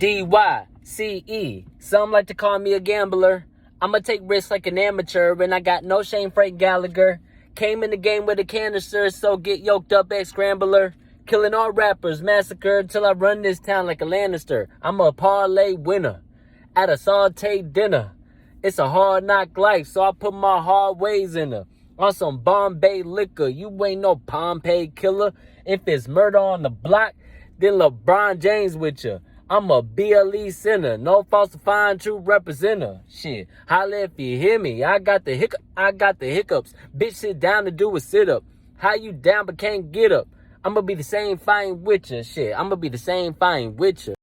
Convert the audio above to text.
DYCE. Some like to call me a gambler. I'ma take risks like an amateur, and I got no shame, Frank Gallagher. Came in the game with a canister, so get yoked up, ex-scrambler. Killing all rappers, massacre till I run this town like a Lannister. I'm a parlay winner at a sauteed dinner. It's a hard knock life, so I put my hard ways in her. On some Bombay liquor, you ain't no Pompeii killer. If it's murder on the block, then LeBron James with you. I'm a BLE sinner, no falsifying, true representer. Shit, holla if you hear me. I got the hiccups. Bitch, sit down to do a sit-up. How you down but can't get up? I'ma be the same fine with you. Shit, I'ma be the same fine with you.